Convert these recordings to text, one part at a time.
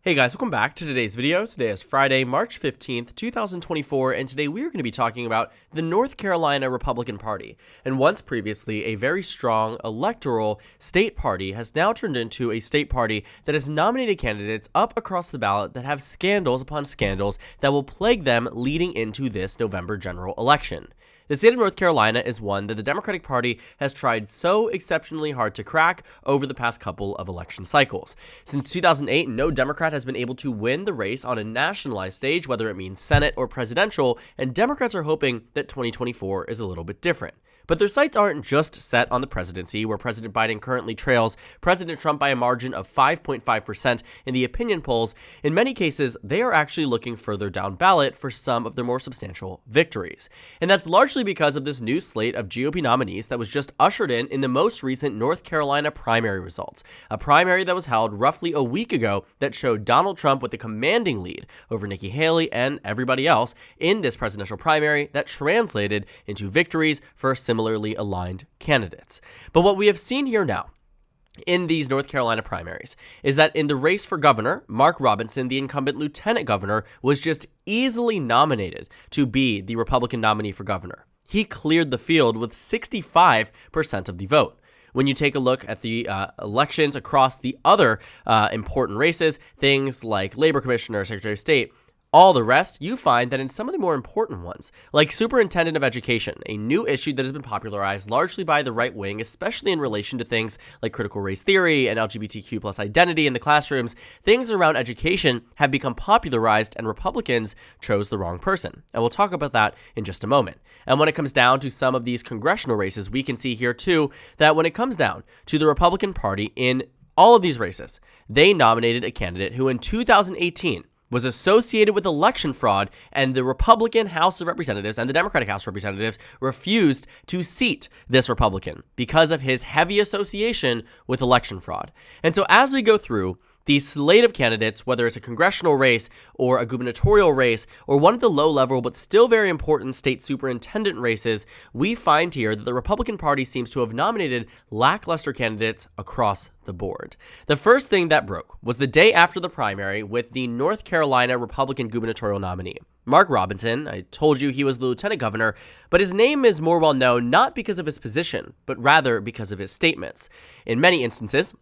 Hey guys, welcome back to today's video. Today is Friday, March 15th, 2024, and today we are going to be talking about the North Carolina Republican Party. And once previously a very strong electoral state party has now turned into a state party that has nominated candidates up across the ballot that have scandals upon scandals that will plague them leading into this November general election. The state of North Carolina is one that the Democratic Party has tried so exceptionally hard to crack over the past couple of election cycles. Since 2008, no Democrat has been able to win the race on a nationalized stage, whether it means Senate or presidential, and Democrats are hoping that 2024 is a little bit different. But their sights aren't just set on the presidency, where President Biden currently trails President Trump by a margin of 5.5% in the opinion polls. In many cases, they are actually looking further down ballot for some of their more substantial victories. And that's largely because of this new slate of GOP nominees that was just ushered in the most recent North Carolina primary results. A primary that was held roughly a week ago that showed Donald Trump with a commanding lead over Nikki Haley and everybody else in this presidential primary that translated into victories for similarly aligned candidates. But what we have seen here now in these North Carolina primaries is that in the race for governor, Mark Robinson, the incumbent lieutenant governor, was just easily nominated to be the Republican nominee for governor. He cleared the field with 65% of the vote. When you take a look at the elections across the other important races, things like labor commissioner, secretary of state, all the rest, you find that in some of the more important ones, like superintendent of education, a new issue that has been popularized largely by the right wing, especially in relation to things like critical race theory and LGBTQ plus identity in the classrooms, things around education have become popularized and Republicans chose the wrong person. And we'll talk about that in just a moment. And when it comes down to some of these congressional races, we can see here too that when it comes down to the Republican Party in all of these races, they nominated a candidate who in 2018 was associated with election fraud, and the Republican House of Representatives and the Democratic House of Representatives refused to seat this Republican because of his heavy association with election fraud. And so as we go through the slate of candidates, whether it's a congressional race or a gubernatorial race or one of the low-level but still very important state superintendent races, we find here that the Republican Party seems to have nominated lackluster candidates across the board. The first thing that broke was the day after the primary with the North Carolina Republican gubernatorial nominee. Mark Robinson, I told you he was the lieutenant governor, but his name is more well known not because of his position, but rather because of his statements. In many instances,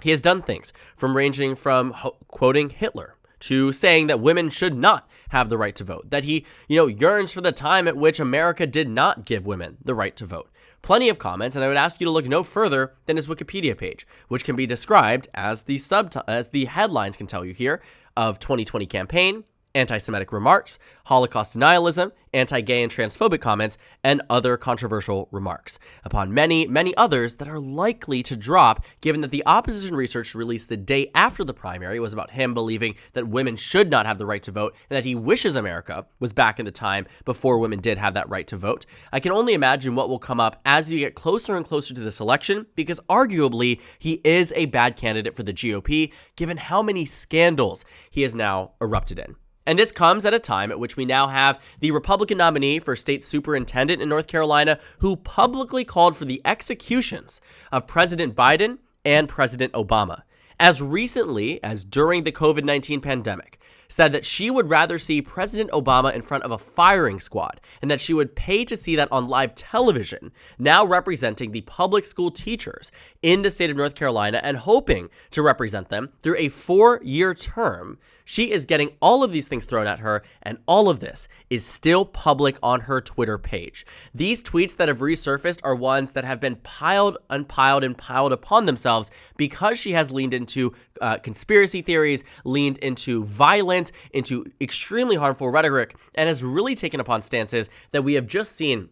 he has done things from ranging from quoting Hitler to saying that women should not have the right to vote, that he, yearns for the time at which America did not give women the right to vote. Plenty of comments, and I would ask you to look no further than his Wikipedia page, which can be described as the headlines can tell you here of 2020 campaign, anti-Semitic remarks, Holocaust denialism, anti-gay and transphobic comments, and other controversial remarks, upon many, many others that are likely to drop, given that the opposition research released the day after the primary was about him believing that women should not have the right to vote, and that he wishes America was back in the time before women did have that right to vote. I can only imagine what will come up as you get closer and closer to this election, because arguably he is a bad candidate for the GOP, given how many scandals he has now erupted in. And this comes at a time at which we now have the Republican nominee for state superintendent in North Carolina who publicly called for the executions of President Biden and President Obama. As recently as during the COVID-19 pandemic, said that she would rather see President Obama in front of a firing squad and that she would pay to see that on live television, now representing the public school teachers in the state of North Carolina and hoping to represent them through a 4-year term. She is getting all of these things thrown at her, and all of this is still public on her Twitter page. These tweets that have resurfaced are ones that have been piled upon themselves because she has leaned into conspiracy theories, leaned into violence, into extremely harmful rhetoric, and has really taken upon stances that we have just seen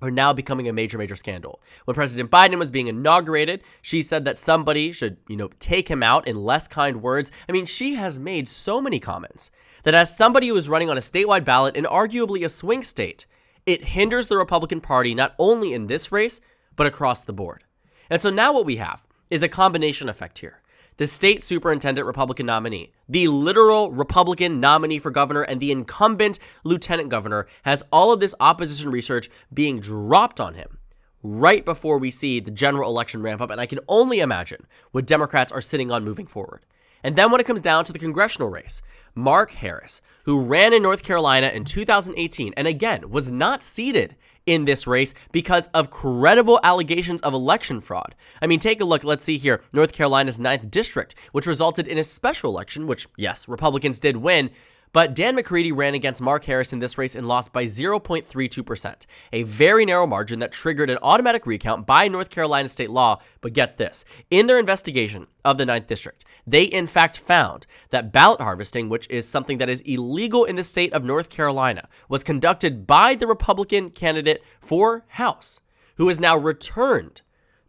are now becoming a major scandal. When President Biden was being inaugurated, she said that somebody should, take him out in less kind words. I mean, she has made so many comments that as somebody who is running on a statewide ballot in arguably a swing state, it hinders the Republican Party not only in this race, but across the board. And so now what we have is a combination effect here. The state superintendent Republican nominee, the literal Republican nominee for governor, and the incumbent lieutenant governor has all of this opposition research being dropped on him right before we see the general election ramp up. And I can only imagine what Democrats are sitting on moving forward. And then when it comes down to the congressional race, Mark Harris, who ran in North Carolina in 2018 and again was not seated in this race because of credible allegations of election fraud. I mean, take a look. Let's see here. North Carolina's 9th district, which resulted in a special election, which, yes, Republicans did win. But Dan McCready ran against Mark Harris in this race and lost by 0.32%, a very narrow margin that triggered an automatic recount by North Carolina state law. But get this, in their investigation of the 9th District, they in fact found that ballot harvesting, which is something that is illegal in the state of North Carolina, was conducted by the Republican candidate for House, who is now returned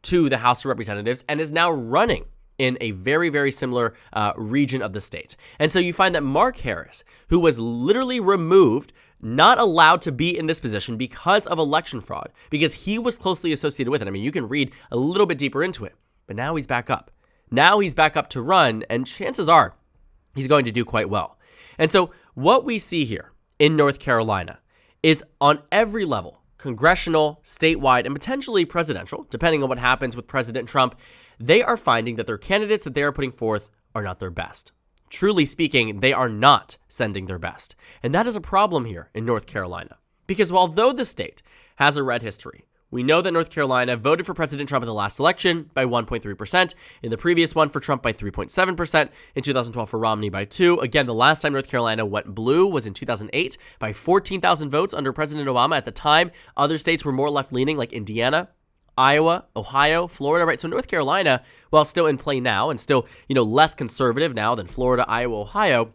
to the House of Representatives and is now running in a very, very similar region of the state. And so you find that Mark Harris, who was literally removed, not allowed to be in this position because of election fraud, because he was closely associated with it. I mean, you can read a little bit deeper into it, but now he's back up. Now he's back up to run, and chances are he's going to do quite well. And so what we see here in North Carolina is on every level, congressional, statewide, and potentially presidential, depending on what happens with President Trump, they are finding that their candidates that they are putting forth are not their best. Truly speaking, they are not sending their best. And that is a problem here in North Carolina. Because although the state has a red history, we know that North Carolina voted for President Trump in the last election by 1.3%, in the previous one for Trump by 3.7%, in 2012 for Romney by 2%. Again, the last time North Carolina went blue was in 2008 by 14,000 votes under President Obama. At the time, other states were more left-leaning like Indiana, Iowa, Ohio, Florida, right? So North Carolina, while still in play now and still, less conservative now than Florida, Iowa, Ohio,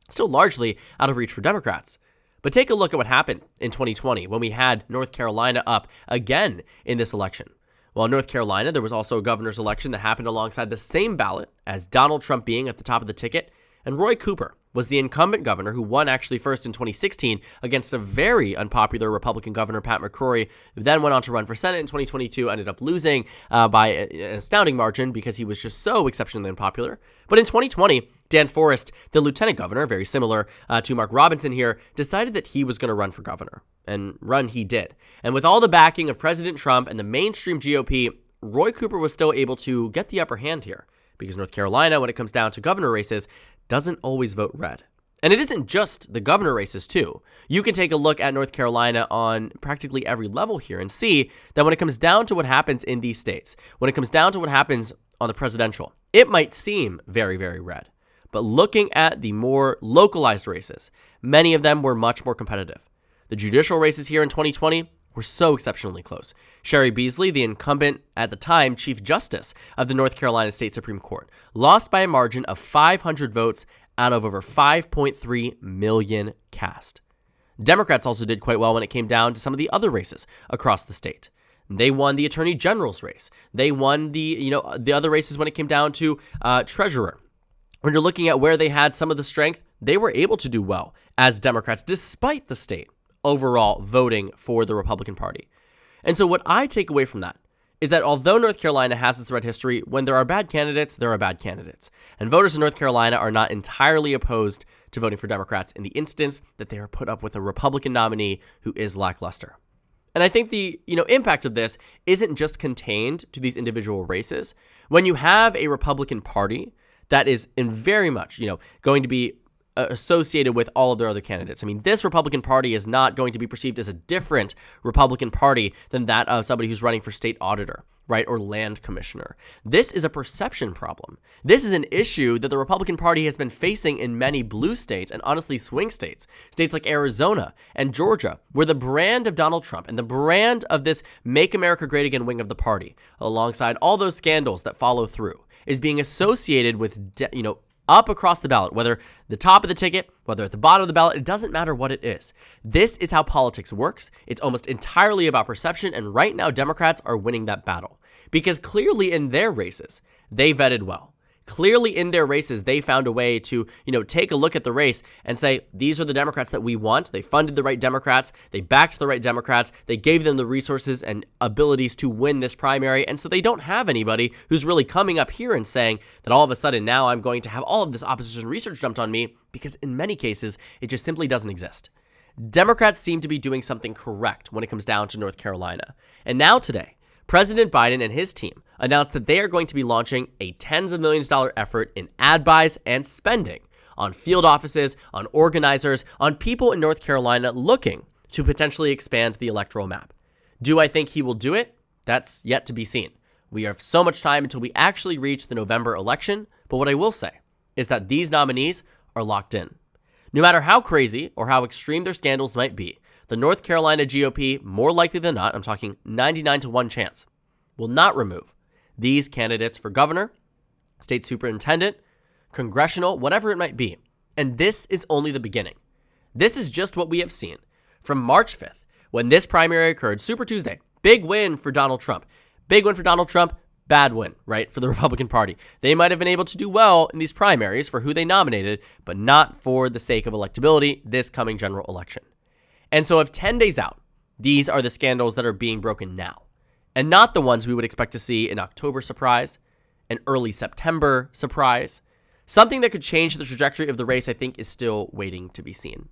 still largely out of reach for Democrats. But take a look at what happened in 2020 when we had North Carolina up again in this election. Well, in North Carolina, there was also a governor's election that happened alongside the same ballot as Donald Trump being at the top of the ticket. And Roy Cooper was the incumbent governor who won actually first in 2016 against a very unpopular Republican governor, Pat McCrory, who then went on to run for Senate in 2022, ended up losing by an astounding margin because he was just so exceptionally unpopular. But in 2020, Dan Forest, the lieutenant governor, very similar to Mark Robinson here, decided that he was going to run for governor. And run he did. And with all the backing of President Trump and the mainstream GOP, Roy Cooper was still able to get the upper hand here. Because North Carolina, when it comes down to governor races, doesn't always vote red. And it isn't just the governor races, too. You can take a look at North Carolina on practically every level here and see that when it comes down to what happens in these states, when it comes down to what happens on the presidential, it might seem very, very red. But looking at the more localized races, many of them were much more competitive. The judicial races here in 2020 were so exceptionally close. Sherry Beasley, the incumbent at the time Chief Justice of the North Carolina State Supreme Court, lost by a margin of 500 votes out of over 5.3 million cast. Democrats also did quite well when it came down to some of the other races across the state. They won the Attorney General's race. They won the other races when it came down to treasurer. When you're looking at where they had some of the strength, they were able to do well as Democrats, despite the state overall voting for the Republican Party. And so what I take away from that is that although North Carolina has its red history, when there are bad candidates, there are bad candidates. And voters in North Carolina are not entirely opposed to voting for Democrats in the instance that they are put up with a Republican nominee who is lackluster. And I think the impact of this isn't just contained to these individual races. When you have a Republican Party that is in very much, going to be associated with all of their other candidates. I mean, this Republican Party is not going to be perceived as a different Republican Party than that of somebody who's running for state auditor, right, or land commissioner. This is a perception problem. This is an issue that the Republican Party has been facing in many blue states and honestly swing states, states like Arizona and Georgia, where the brand of Donald Trump and the brand of this Make America Great Again wing of the party, alongside all those scandals that follow through, is being associated with, up across the ballot, whether the top of the ticket, whether at the bottom of the ballot, it doesn't matter what it is. This is how politics works. It's almost entirely about perception, and right now Democrats are winning that battle because clearly in their races, they vetted well. Clearly in their races, they found a way to, take a look at the race and say, these are the Democrats that we want. They funded the right Democrats. They backed the right Democrats. They gave them the resources and abilities to win this primary. And so they don't have anybody who's really coming up here and saying that all of a sudden now I'm going to have all of this opposition research dumped on me, because in many cases, it just simply doesn't exist. Democrats seem to be doing something correct when it comes down to North Carolina. And now today, President Biden and his team announced that they are going to be launching a tens of millions dollar effort in ad buys and spending on field offices, on organizers, on people in North Carolina looking to potentially expand the electoral map. Do I think he will do it? That's yet to be seen. We have so much time until we actually reach the November election, but what I will say is that these nominees are locked in. No matter how crazy or how extreme their scandals might be, the North Carolina GOP, more likely than not, I'm talking 99 to 1 chance, will not remove these candidates for governor, state superintendent, congressional, whatever it might be. And this is only the beginning. This is just what we have seen from March 5th, when this primary occurred, Super Tuesday. Big win for Donald Trump. Big win for Donald Trump, bad win, right, for the Republican Party. They might have been able to do well in these primaries for who they nominated, but not for the sake of electability this coming general election. And so if 10 days out, these are the scandals that are being broken now, and not the ones we would expect to see in October surprise, an early September surprise, something that could change the trajectory of the race, I think, is still waiting to be seen.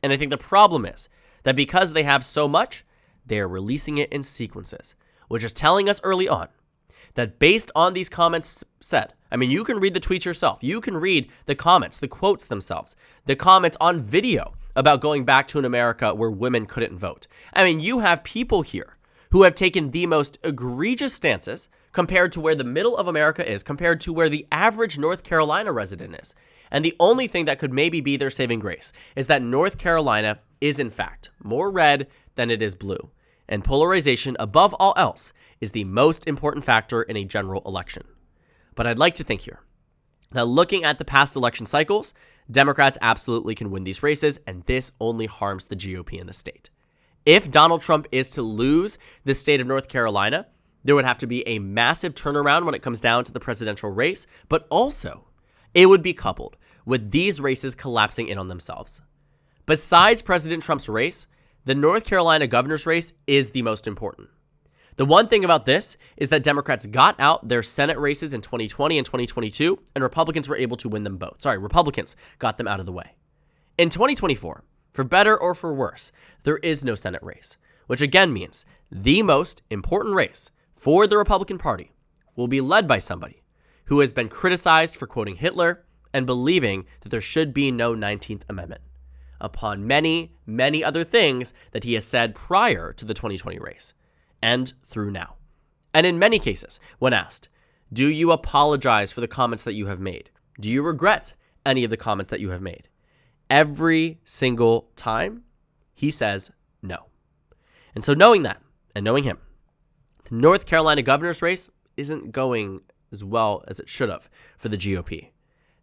And I think the problem is that because they have so much, they are releasing it in sequences, which is telling us early on that based on these comments said, I mean, you can read the tweets yourself. You can read the comments, the quotes themselves, the comments on video about going back to an America where women couldn't vote. I mean, you have people here who have taken the most egregious stances compared to where the middle of America is, compared to where the average North Carolina resident is. And the only thing that could maybe be their saving grace is that North Carolina is, in fact, more red than it is blue. And polarization, above all else, is the most important factor in a general election. But I'd like to think here that looking at the past election cycles, Democrats absolutely can win these races, and this only harms the GOP in the state. If Donald Trump is to lose the state of North Carolina, there would have to be a massive turnaround when it comes down to the presidential race, but also it would be coupled with these races collapsing in on themselves. Besides President Trump's race, the North Carolina governor's race is the most important. The one thing about this is that Democrats got out their Senate races in 2020 and 2022, and Republicans were able to win them both. Republicans got them out of the way. In 2024, for better or for worse, there is no Senate race, which again means the most important race for the Republican Party will be led by somebody who has been criticized for quoting Hitler and believing that there should be no 19th Amendment, upon many, many other things that he has said prior to the 2020 race and through now. And in many cases, when asked, do you apologize for the comments that you have made? Do you regret any of the comments that you have made? Every single time, he says no. And so knowing that and knowing him, the North Carolina governor's race isn't going as well as it should have for the GOP.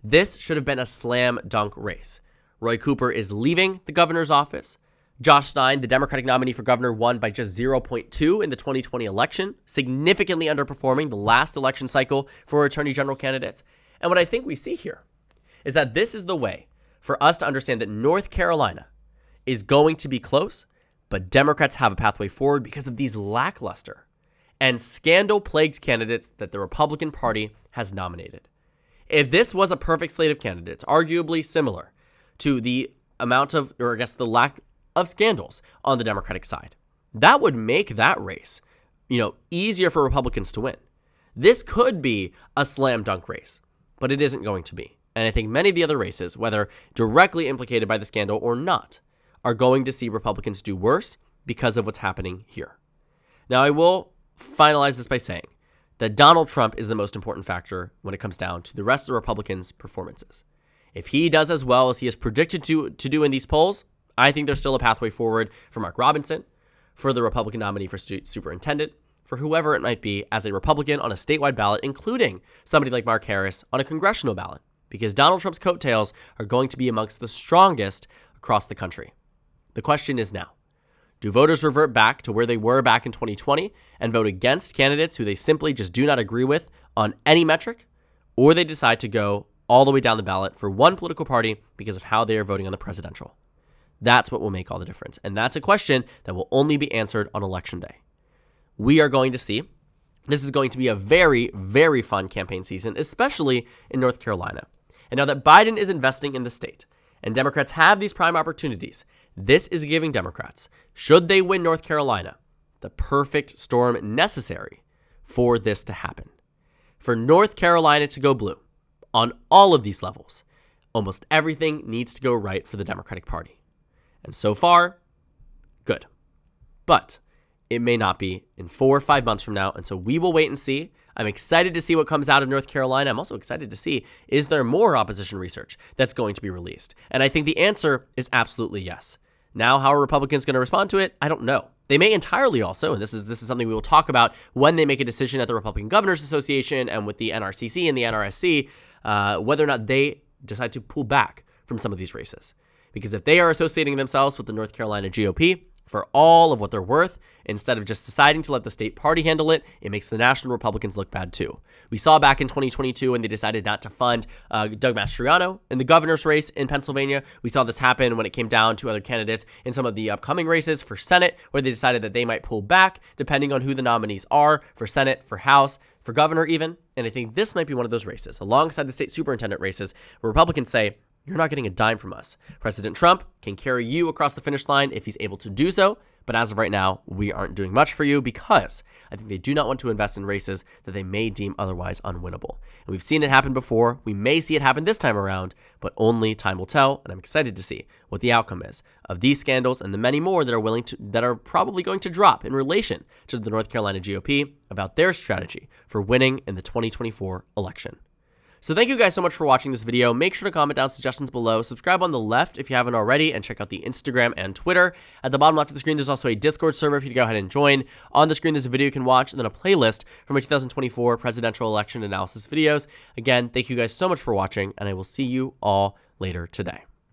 This should have been a slam dunk race. Roy Cooper is leaving the governor's office. Josh Stein, the Democratic nominee for governor, won by just 0.2 in the 2020 election, significantly underperforming the last election cycle for attorney general candidates. And what I think we see here is that this is the way for us to understand that North Carolina is going to be close, but Democrats have a pathway forward because of these lackluster and scandal-plagued candidates that the Republican Party has nominated. If this was a perfect slate of candidates, arguably similar to the amount of, or I guess the lack of scandals on the Democratic side, that would make that race, easier for Republicans to win. This could be a slam dunk race, but it isn't going to be. And I think many of the other races, whether directly implicated by the scandal or not, are going to see Republicans do worse because of what's happening here. Now, I will finalize this by saying that Donald Trump is the most important factor when it comes down to the rest of the Republicans' performances. If he does as well as he is predicted to do in these polls, I think there's still a pathway forward for Mark Robinson, for the Republican nominee for superintendent, for whoever it might be as a Republican on a statewide ballot, including somebody like Mark Harris on a congressional ballot, because Donald Trump's coattails are going to be amongst the strongest across the country. The question is now, do voters revert back to where they were back in 2020 and vote against candidates who they simply just do not agree with on any metric, or they decide to go all the way down the ballot for one political party because of how they are voting on the presidential? That's what will make all the difference. And that's a question that will only be answered on Election Day. We are going to see. This is going to be a very, very fun campaign season, especially in North Carolina. And now that Biden is investing in the state and Democrats have these prime opportunities, this is giving Democrats, should they win North Carolina, the perfect storm necessary for this to happen. For North Carolina to go blue on all of these levels, almost everything needs to go right for the Democratic Party. And so far, good. But it may not be in 4 or 5 months from now, and so we will wait and see. I'm excited to see what comes out of North Carolina. I'm also excited to see, is there more opposition research that's going to be released? And I think the answer is absolutely yes. Now, how are Republicans going to respond to it? I don't know. They may entirely also, and this is something we will talk about when they make a decision at the Republican Governors Association and with the NRCC and the NRSC, whether or not they decide to pull back from some of these races. Because if they are associating themselves with the North Carolina GOP for all of what they're worth, instead of just deciding to let the state party handle it, it makes the national Republicans look bad too. We saw back in 2022 when they decided not to fund Doug Mastriano in the governor's race in Pennsylvania. We saw this happen when it came down to other candidates in some of the upcoming races for Senate, where they decided that they might pull back depending on who the nominees are for Senate, for House, for governor even. And I think this might be one of those races, alongside the state superintendent races, where Republicans say, you're not getting a dime from us. President Trump can carry you across the finish line if he's able to do so. But as of right now, we aren't doing much for you because I think they do not want to invest in races that they may deem otherwise unwinnable. And we've seen it happen before. We may see it happen this time around, but only time will tell. And I'm excited to see what the outcome is of these scandals and the many more that are probably going to drop in relation to the North Carolina GOP about their strategy for winning in the 2024 election. So thank you guys so much for watching this video. Make sure to comment down suggestions below. Subscribe on the left if you haven't already, and check out the Instagram and Twitter. At the bottom left of the screen, there's also a Discord server for you to go ahead and join. On the screen, there's a video you can watch, and then a playlist from my 2024 presidential election analysis videos. Again, thank you guys so much for watching, and I will see you all later today.